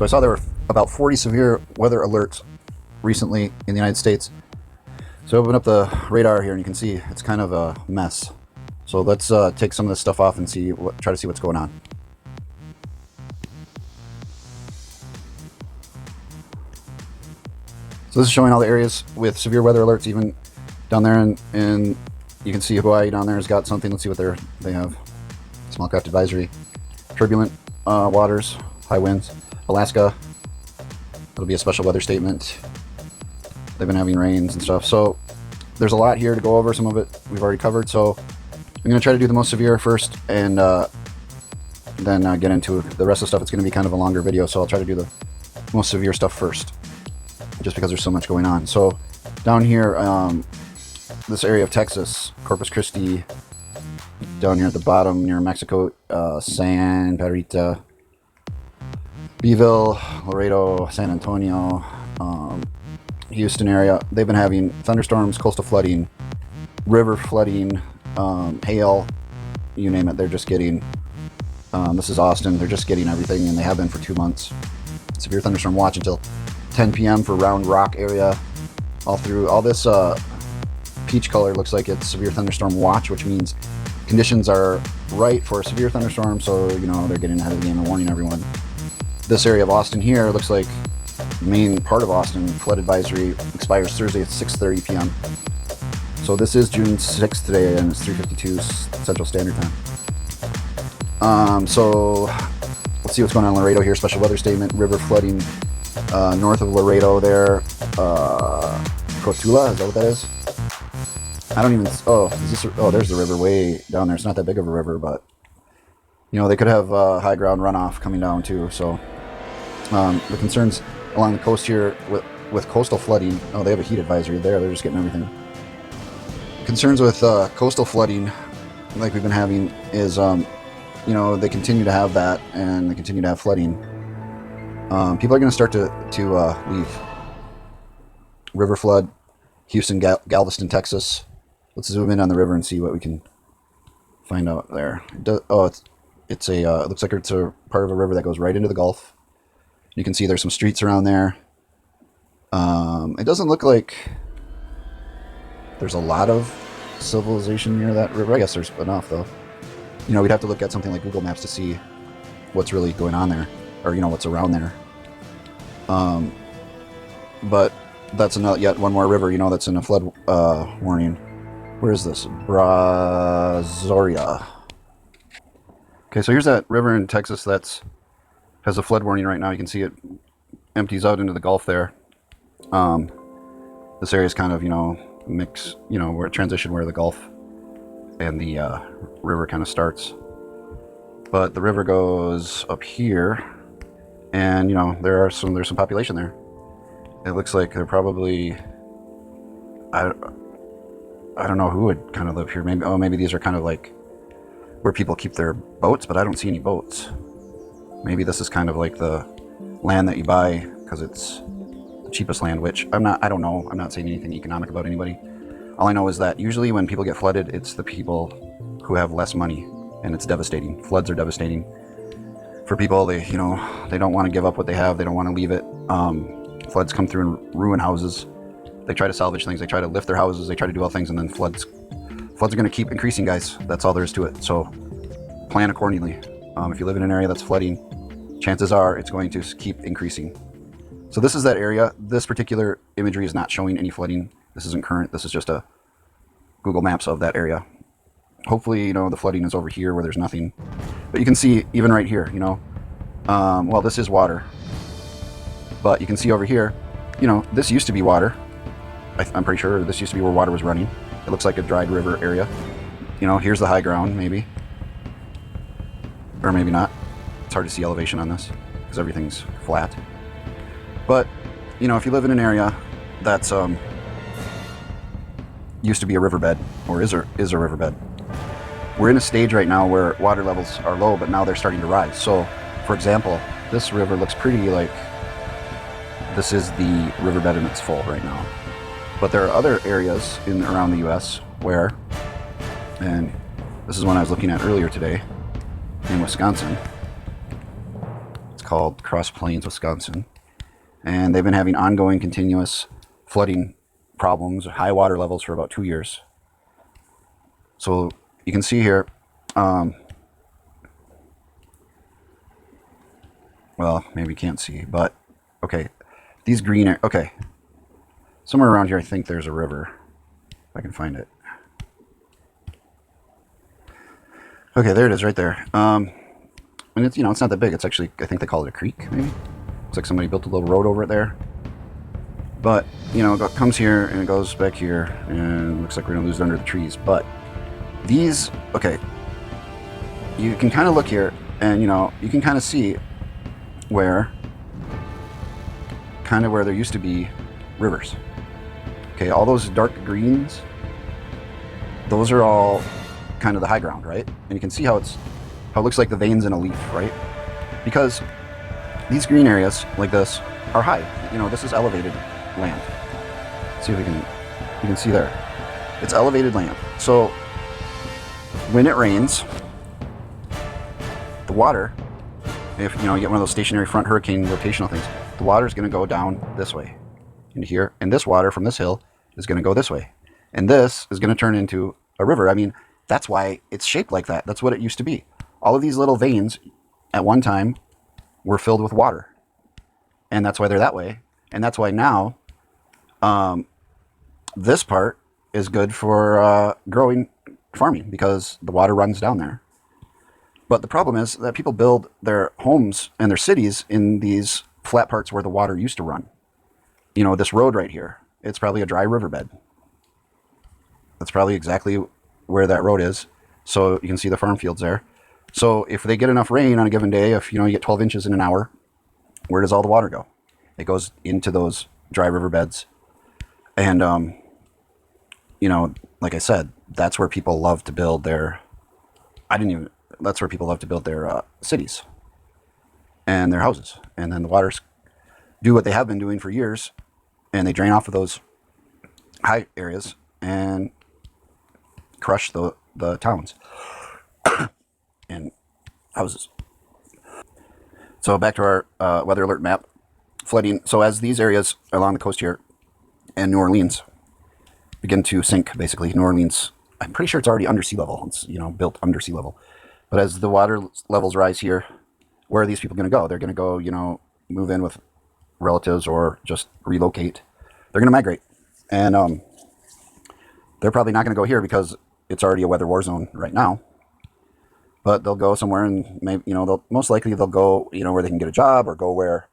So I saw there were about 40 severe weather alerts recently in the United States. So open up the radar here and you can see it's kind of a mess. So let's take some of this stuff off and try to see what's going on. So this is showing all the areas with severe weather alerts, even down there, and you can see Hawaii down there has got something. Let's see what they have. Small craft advisory, turbulent waters, high winds. Alaska, it'll be a special weather statement. They've been having rains and stuff. So there's a lot here to go over. Some of it we've already covered. So I'm going to try to do the most severe first, and then get into the rest of the stuff. It's going to be kind of a longer video, so I'll try to do the most severe stuff first, just because there's so much going on. So down here, this area of Texas, Corpus Christi, down here at the bottom near Mexico, San Pedrito, Beeville, Laredo, San Antonio, Houston area, they've been having thunderstorms, coastal flooding, river flooding, hail, you name it. They're just getting, this is Austin, they're just getting everything, and they have been for 2 months. Severe thunderstorm watch until 10 p.m. for Round Rock area. All through, all this peach color looks like it's severe thunderstorm watch, which means conditions are right for a severe thunderstorm, so you know they're getting ahead of the game and warning everyone. This area of Austin here looks like the main part of Austin flood advisory expires Thursday at 6:30 p.m. So this is June 6th today, and it's 3:52 Central Standard Time. So let's see what's going on in Laredo here. Special weather statement, river flooding north of Laredo there. Cotula, is that what that is? I don't even, there's the river way down there. It's not that big of a river, but you know, they could have high ground runoff coming down too. So the concerns along the coast here with coastal flooding, oh, they have a heat advisory there. They're just getting everything. Concerns with coastal flooding, like we've been having, is, you know, they continue to have that, and they continue to have flooding. People are going to start to leave. River flood, Houston, Galveston, Texas. Let's zoom in on the river and see what we can find out there. It looks like it's a part of a river that goes right into the Gulf. You can see there's some streets around there. It doesn't look like there's a lot of civilization near that river. I guess there's enough, though. You know, we'd have to look at something like Google Maps to see what's really going on there, or you know, what's around there. But that's yet one more river, you know, that's in a flood warning. Where is this? Brazoria. Okay, so here's that river in Texas that's has a flood warning right now. You can see it empties out into the Gulf there. This area is kind of, you know, mix, you know, where it transition where the Gulf and the river kind of starts. But the river goes up here, and you know, there's some population there. It looks like they're probably, I don't know who would kind of live here. Maybe these are kind of like where people keep their boats, but I don't see any boats. Maybe this is kind of like the land that you buy because it's the cheapest land, which I don't know. I'm not saying anything economic about anybody. All I know is that usually when people get flooded, it's the people who have less money, and it's devastating. Floods are devastating for people. They don't want to give up what they have. They don't want to leave it. Floods come through and ruin houses. They try to salvage things. They try to lift their houses. They try to do all things, and then floods are going to keep increasing, guys. That's all there is to it. So plan accordingly. If you live in an area that's flooding, chances are it's going to keep increasing. So this is that area. This particular imagery is not showing any flooding. This isn't current. This is just a Google Maps of that area. Hopefully, you know, the flooding is over here where there's nothing. But you can see even right here, you know, well, this is water. But you can see over here, you know, this used to be water. I'm pretty sure this used to be where water was running. It looks like a dried river area. You know, here's the high ground, maybe. Or maybe not. It's hard to see elevation on this because everything's flat. But, you know, if you live in an area that's used to be a riverbed, or is a riverbed, we're in a stage right now where water levels are low, but now they're starting to rise. So, for example, this river looks pretty like this is the riverbed and it's full right now. But there are other areas around the U.S. where, and this is one I was looking at earlier today in Wisconsin. called Cross Plains, Wisconsin. And they've been having ongoing continuous flooding problems, high water levels for about 2 years. So you can see here, well, maybe you can't see, but okay, these green are, okay, somewhere around here I think there's a river, if I can find it. Okay, there it is right there. And it's, you know, it's not that big. It's actually, I think they call it a creek, maybe. Looks like somebody built a little road over it there. But, you know, it comes here and it goes back here, and it looks like we're going to lose it under the trees. But these, okay, you can kind of look here, and, you know, you can kind of see where, where there used to be rivers. Okay, all those dark greens, those are all kind of the high ground, right? And you can see how it looks like the veins in a leaf, right? Because these green areas like this are high. You know, this is elevated land. Let's see if you can see there. It's elevated land. So when it rains, the water, if you know you get one of those stationary front hurricane rotational things, the water is going to go down this way into here, and this water from this hill is going to go this way, and this is going to turn into a river. I mean, that's why it's shaped like that. That's what it used to be. All of these little veins at one time were filled with water, and that's why they're that way. And that's why now this part is good for growing farming, because the water runs down there. But the problem is that people build their homes and their cities in these flat parts where the water used to run. You know, this road right here, it's probably a dry riverbed. That's probably exactly where that road is. So you can see the farm fields there. So if they get enough rain on a given day, if you know you get 12 inches in an hour, where does all the water go? It goes into those dry riverbeds. And you know, like I said, that's where people love to build their that's where people love to build their cities and their houses. And then the waters do what they have been doing for years, and they drain off of those high areas and crush the towns and houses. So back to our weather alert map. Flooding. So as these areas along the coast here and New Orleans begin to sink, basically, New Orleans, I'm pretty sure it's already under sea level. It's, you know, built under sea level. But as the water levels rise here, where are these people going to go? They're going to go, you know, move in with relatives or just relocate. They're going to migrate. And they're probably not going to go here because it's already a weather war zone right now. But they'll go somewhere, and maybe, you know, they'll most likely they'll go, you know, where they can get a job, or go where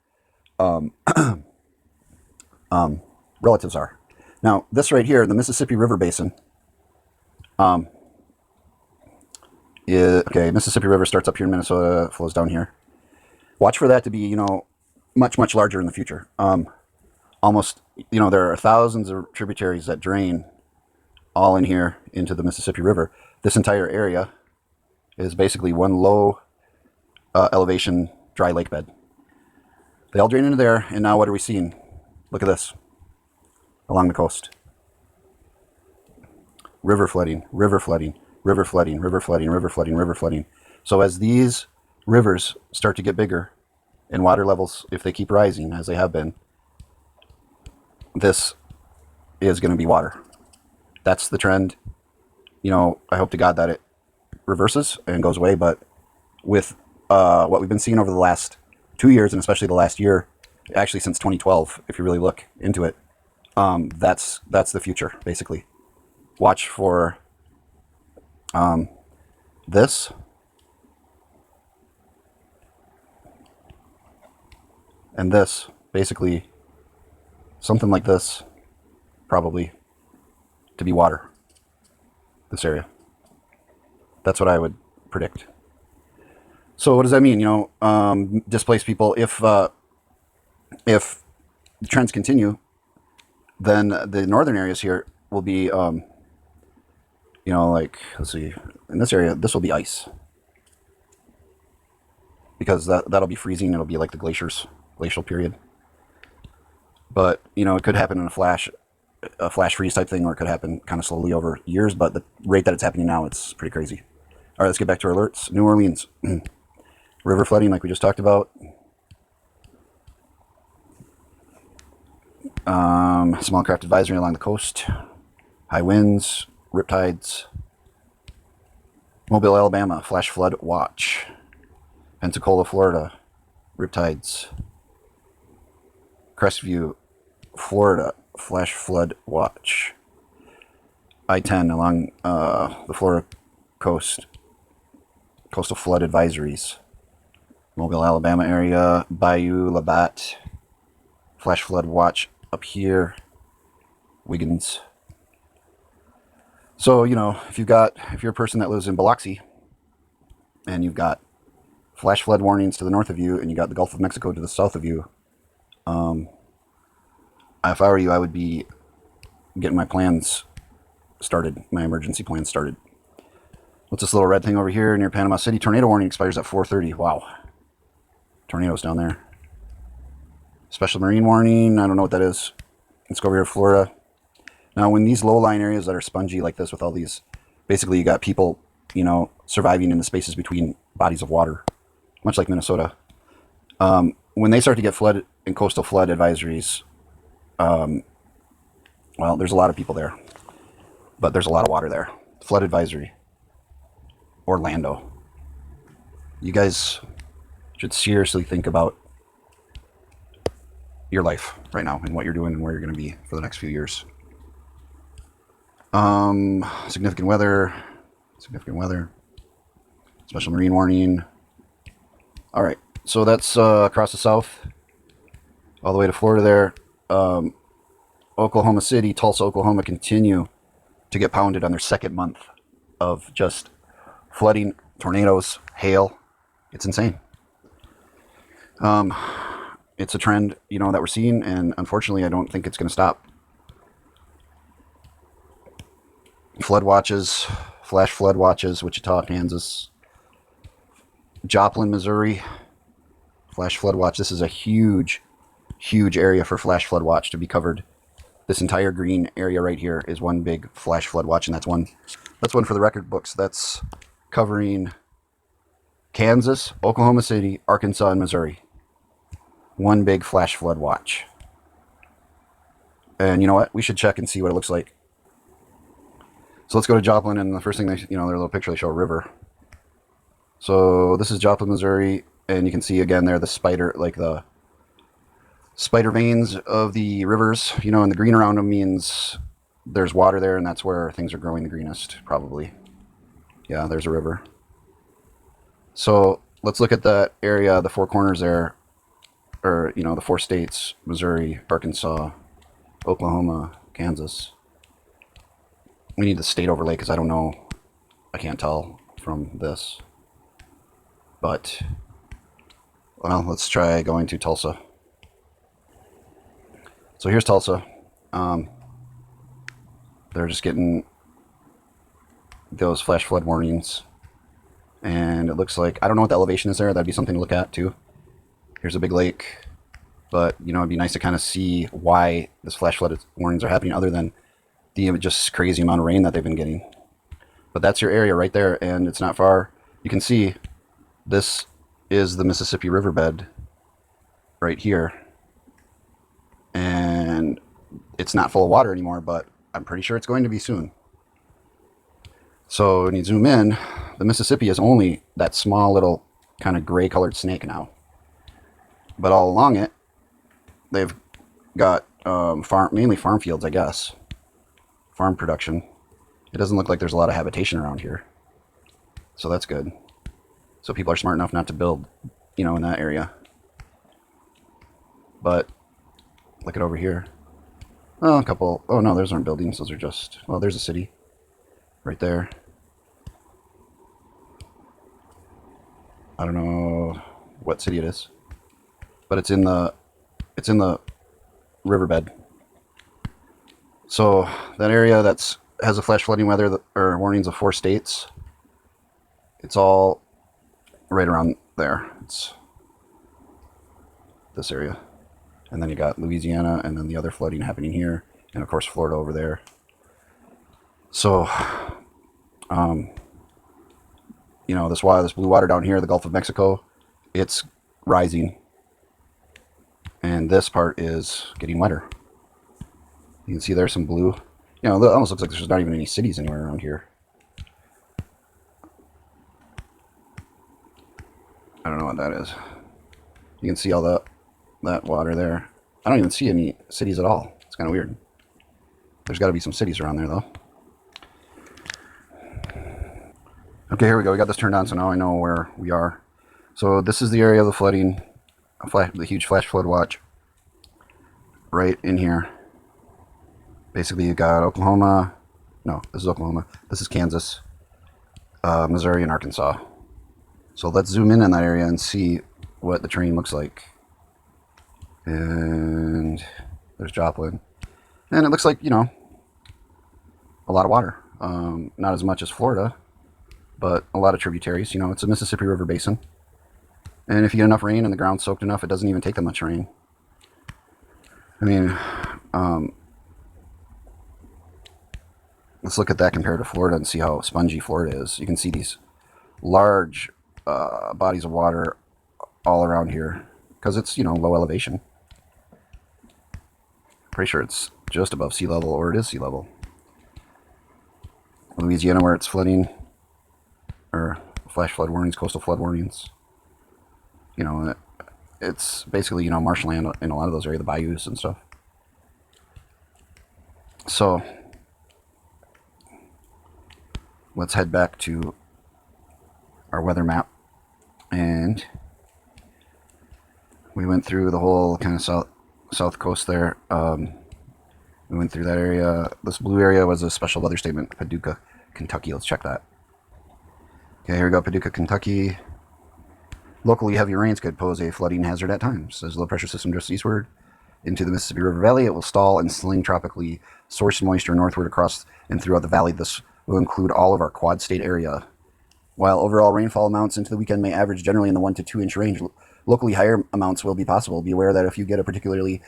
relatives are. Now, this right here, the Mississippi River Basin, okay, Mississippi River starts up here in Minnesota, flows down here. Watch for that to be, you know, much, much larger in the future. Almost, you know, there are thousands of tributaries that drain all in here into the Mississippi River. This entire area is basically one low elevation dry lake bed. They all drain into there, and now what are we seeing? Look at this. Along the coast. River flooding, river flooding, river flooding, river flooding, river flooding, river flooding. So as these rivers start to get bigger, and water levels, if they keep rising, as they have been, this is going to be water. That's the trend. You know, I hope to God that it reverses and goes away, but with what we've been seeing over the last 2 years, and especially the last year, actually since 2012, if you really look into it, that's the future, basically. Watch for this. And this, basically, something like this, probably, to be water, this area. That's what I would predict. So what does that mean? You know, displaced people, if the trends continue, then the northern areas here will be, you know, like, let's see, in this area, this will be ice. Because that'll be freezing. It'll be like the glacial period. But, you know, it could happen in a flash freeze type thing, or it could happen kind of slowly over years, but the rate that it's happening now, it's pretty crazy. All right, let's get back to our alerts. New Orleans. River flooding, like we just talked about. Small craft advisory along the coast. High winds, riptides. Mobile, Alabama, flash flood watch. Pensacola, Florida, riptides. Crestview, Florida, flash flood watch. I-10 along the Florida coast, coastal flood advisories. Mobile, Alabama area, Bayou, Labatt, flash flood watch up here. Wiggins. So, you know, if you're a person that lives in Biloxi and you've got flash flood warnings to the north of you and you got the Gulf of Mexico to the south of you, if I were you, I would be getting my plans started, my emergency plans started. What's this little red thing over here near Panama City? Tornado warning expires at 4:30. Wow. Tornadoes down there. Special marine warning. I don't know what that is. Let's go over here to Florida. Now, when these low-lying areas that are spongy like this with all these, basically you got people, you know, surviving in the spaces between bodies of water, much like Minnesota. When they start to get flood and coastal flood advisories, well, there's a lot of people there, but there's a lot of water there. Flood advisory. Orlando. You guys should seriously think about your life right now and what you're doing and where you're going to be for the next few years. Significant weather. Special marine warning. All right, so that's across the south, all the way to Florida there. Oklahoma City, Tulsa, Oklahoma continue to get pounded on their second month of just flooding, tornadoes, hail. It's insane. It's a trend, you know, that we're seeing, and unfortunately, I don't think it's going to stop. Flood watches, flash flood watches, Wichita, Kansas, Joplin, Missouri, flash flood watch. This is a huge, huge area for flash flood watch to be covered. This entire green area right here is one big flash flood watch, and that's one for the record books. That's covering Kansas, Oklahoma City, Arkansas, and Missouri. One big flash flood watch. And you know what? We should check and see what it looks like. So let's go to Joplin, and the first thing their little picture, they show a river. So this is Joplin, Missouri, and you can see again there the spider veins of the rivers, you know, and the green around them means there's water there, and that's where things are growing the greenest, probably. Yeah, there's a river. So let's look at that area, the four corners there, or, you know, the four states: Missouri, Arkansas, Oklahoma, Kansas. We need the state overlay because I don't know, I can't tell from this. But, well, let's try going to Tulsa. So here's Tulsa. They're just getting those flash flood warnings. And it looks like, I don't know what the elevation is there. That'd be something to look at too. Here's a big lake. But, you know, it'd be nice to kind of see why this flash flood warnings are happening other than the just crazy amount of rain that they've been getting. But that's your area right there, and it's not far. You can see this is the Mississippi riverbed right here. And it's not full of water anymore, but I'm pretty sure it's going to be soon. So when you zoom in, the Mississippi is only that small little kind of gray colored snake now. But all along it, they've got mainly farm fields, I guess. Farm production. It doesn't look like there's a lot of habitation around here. So that's good. So people are smart enough not to build, you know, in that area. But look at over here. Oh, a couple. Oh no, those aren't buildings. Those are just, well, there's a city right there. I don't know what city it is, but it's in the riverbed. So that area that's has a flash flooding weather or warnings of 4 states. It's all right around there. It's this area, and then you got Louisiana, and then the other flooding happening here, and of course Florida over there. So, you know, this blue water down here, the Gulf of Mexico, it's rising, and this part is getting wetter. You can see there's some blue. You know, it almost looks like there's not even any cities anywhere around here. I don't know what that is. You can see all that water there. I don't even see any cities at all. It's kind of weird. There's got to be some cities around there, though. Okay, here we go. We got this turned on, so now I know where we are. So this is the area of the flooding, the huge flash flood watch. Right in here. Basically, you got Oklahoma. No, this is Oklahoma. This is Kansas, Missouri, and Arkansas. So let's zoom in on that area and see what the terrain looks like. And there's Joplin. And it looks like, you know, a lot of water. Not as much as Florida, but a lot of tributaries. You know, it's a Mississippi River basin. And if you get enough rain and the ground's soaked enough, it doesn't even take that much rain. I mean, let's look at that compared to Florida and see how spongy Florida is. You can see these large bodies of water all around here because it's, you know, low elevation. Pretty sure it's just above sea level, or it is sea level. Louisiana, where it's flooding, or flash flood warnings, coastal flood warnings. You know, it's basically, you know, marshland in a lot of those areas, the bayous and stuff. So let's head back to our weather map. And we went through the whole kind of south coast there. We went through that area. This blue area was a special weather statement, Paducah, Kentucky. Let's check that. Okay, here we go, Paducah, Kentucky. Locally, heavy rains could pose a flooding hazard at times. As the low pressure system drifts eastward into the Mississippi River Valley, it will stall and sling tropically sourced moisture northward across and throughout the valley. This will include all of our quad state area. While overall rainfall amounts into the weekend may average generally in the 1 to 2 inch range, locally higher amounts will be possible. Be aware that if you get a particularly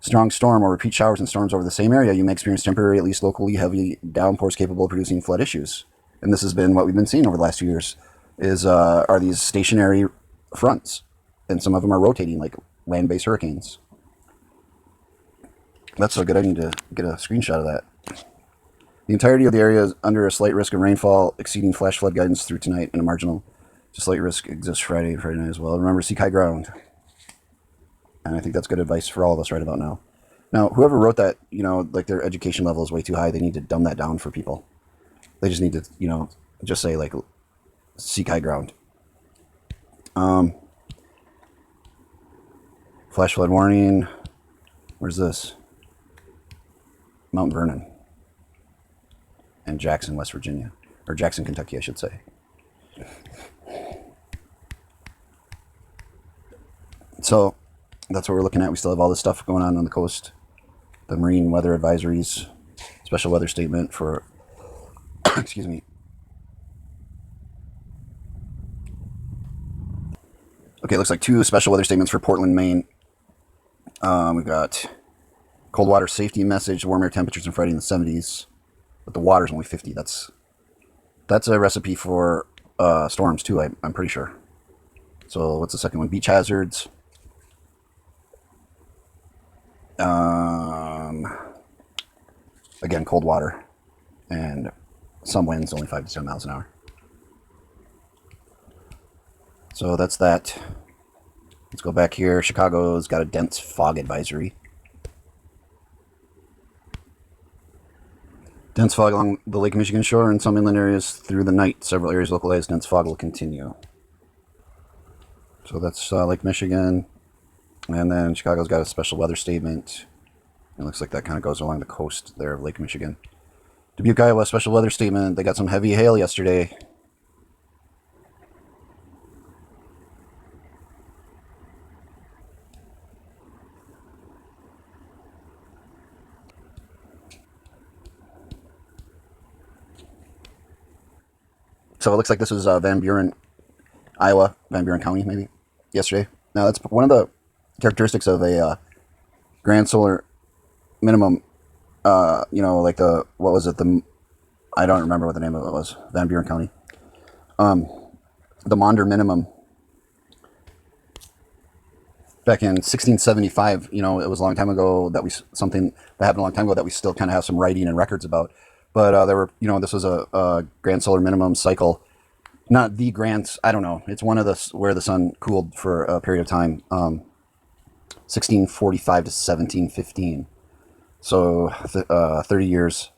strong storm or repeat showers and storms over the same area, you may experience temporary, at least locally, heavy downpours capable of producing flood issues. And this has been what we've been seeing over the last few years, are these stationary fronts. And some of them are rotating, like land-based hurricanes. That's so good, I need to get a screenshot of that. The entirety of the area is under a slight risk of rainfall exceeding flash flood guidance through tonight, and a marginal slight risk exists Friday night as well. Remember, seek high ground. And I think that's good advice for all of us right about now. Now, whoever wrote that, you know, like their education level is way too high. They need to dumb that down for people. They just need to, you know, just say, like, seek high ground. Flash flood warning. Where's this? Mount Vernon. And Jackson, West Virginia. Or Jackson, Kentucky, I should say. So that's what we're looking at. We still have all this stuff going on the coast. The marine weather advisories, special weather statement for, excuse me. Okay, it looks like 2 special weather statements for Portland, Maine. We've got cold water safety message, warm air temperatures on Friday in the 70s. But the water's only 50. That's a recipe for storms too, I'm pretty sure. So what's the second one? Beach hazards. Again, cold water. And some winds, only 5 to 7 miles an hour. So that's that. Let's go back here. Chicago's got a dense fog advisory. Dense fog along the Lake Michigan shore and some inland areas through the night. Several areas localized dense fog will continue. So that's Lake Michigan. And then Chicago's got a special weather statement. It looks like that kind of goes along the coast there of Lake Michigan. Dubuque, Iowa, special weather statement. They got some heavy hail yesterday. So it looks like this was Van Buren, Iowa, Van Buren County, maybe, yesterday. Now, that's one of the characteristics of a grand solar minimum, you know, like what was it? I don't remember what the name of it was, Van Buren County. The Maunder minimum back in 1675. You know, it was a long time ago that something that happened a long time ago that we still kind of have some writing and records about. But there were, you know, this was a grand solar minimum cycle. Not the grand, I don't know. It's one of the where the sun cooled for a period of time, 1645 to 1715. So 30 years,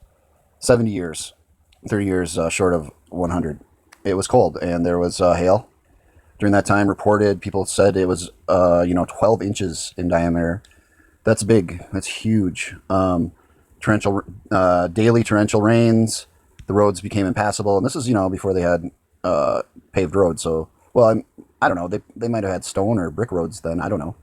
70 years, 30 years short of 100. It was cold, and there was hail during that time. Reported, people said it was 12 inches in diameter. That's big. That's huge. Daily torrential rains. The roads became impassable, and this is before they had paved roads. So, well, I don't know. They might have had stone or brick roads then. I don't know.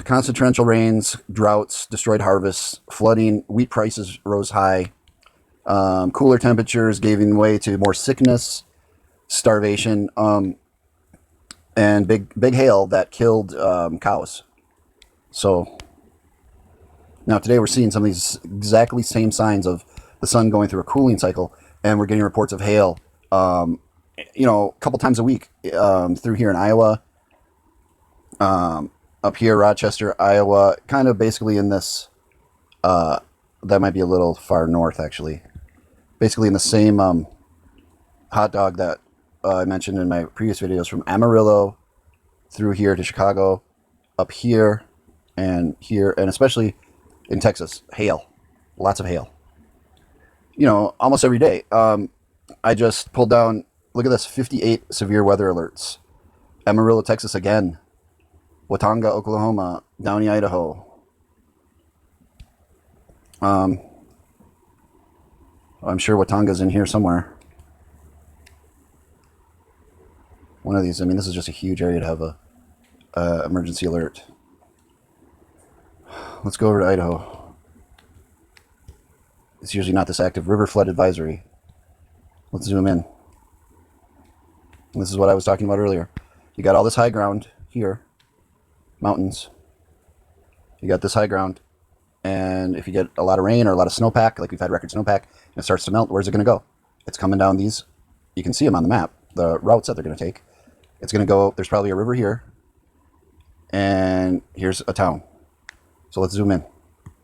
Constant torrential rains, droughts, destroyed harvests, flooding, wheat prices rose high. Cooler temperatures giving way to more sickness, starvation, and big hail that killed cows. So now today we're seeing some of these exactly same signs of the sun going through a cooling cycle, and we're getting reports of hail, a couple times a week through here in Iowa, up here, Rochester, Iowa, kind of basically in this, that might be a little far north actually, basically in the same hot dog that I mentioned in my previous videos, from Amarillo through here to Chicago, up here, and especially in Texas, hail, lots of hail. Almost every day. I just pulled down, look at this, 58 severe weather alerts. Amarillo, Texas again. Watonga, Oklahoma. Downey, Idaho. I'm sure Watonga's in here somewhere. One of these. I mean, this is just a huge area to have a emergency alert. Let's go over to Idaho. It's usually not this active. River flood advisory. Let's zoom in. This is what I was talking about earlier. You got all this high ground here, mountains. You got this high ground, and if you get a lot of rain or a lot of snowpack, like we've had record snowpack, and it starts to melt, where's it going to go? It's coming down these. You can see them on the map, the routes that they're going to take. It's going to go, there's probably a river here, and here's a town. So let's zoom in,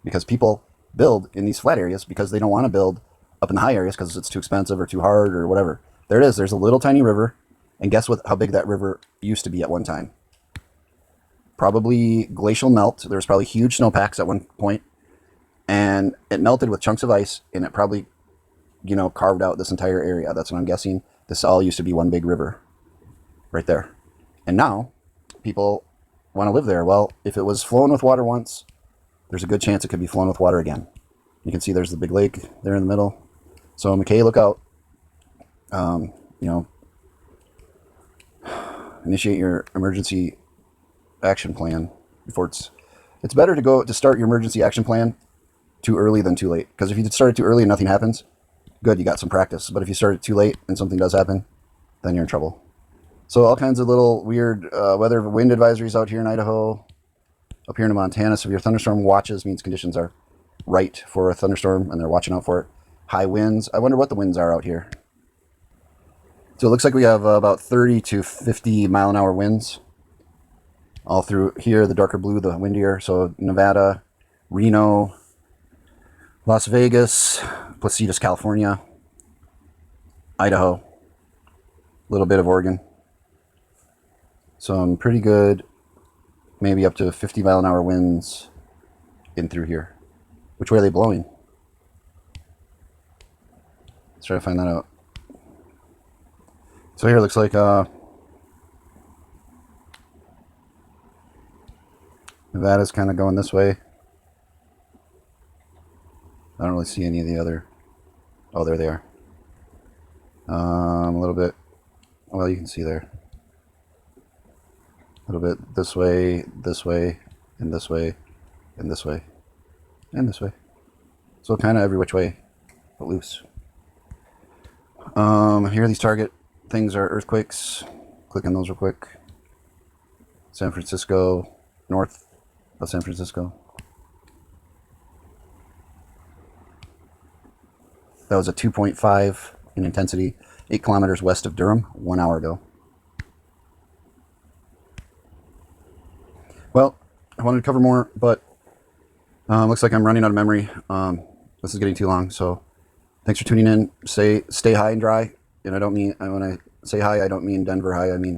because people build in these flat areas because they don't want to build up in the high areas because it's too expensive or too hard or whatever. There it is. There's a little tiny river, and guess how big that river used to be at one time? Probably glacial melt. There was probably huge snowpacks at one point, and it melted with chunks of ice, and it probably, carved out this entire area. That's what I'm guessing. This all used to be one big river right there. And now people want to live there. Well, if it was flowing with water once, there's a good chance it could be flowing with water again. You can see there's the big lake there in the middle. So McKay, look out. Initiate your emergency action plan before it's better to start your emergency action plan too early than too late. Because if you start it too early and nothing happens, good, you got some practice. But if you start it too late and something does happen, then you're in trouble. So all kinds of little weird weather, wind advisories out here in Idaho. Up here in Montana, severe thunderstorm watches means conditions are right for a thunderstorm, and they're watching out for it. High winds. I wonder what the winds are out here. So it looks like we have about 30 to 50 mile an hour winds all through here. The darker blue, the windier. So Nevada, Reno, Las Vegas, Placitas, California, Idaho, a little bit of Oregon. Some pretty good, maybe up to 50 mile an hour winds in through here. Which way are they blowing? Let's try to find that out. So here it looks like Nevada's kind of going this way. I don't really see any of the other. Oh, there they are. A little bit. Well, you can see there. A little bit this way, and this way, and this way, and this way, and this way. So kind of every which way, but loose. Here these target things are earthquakes. Click on those real quick. San Francisco, north of San Francisco. That was a 2.5 in intensity, 8 kilometers west of Durham, 1 hour ago. I wanted to cover more, but looks like I'm running out of memory. This is getting too long, so thanks for tuning in. Stay high and dry, and I don't mean, when I say high, I don't mean Denver high. I mean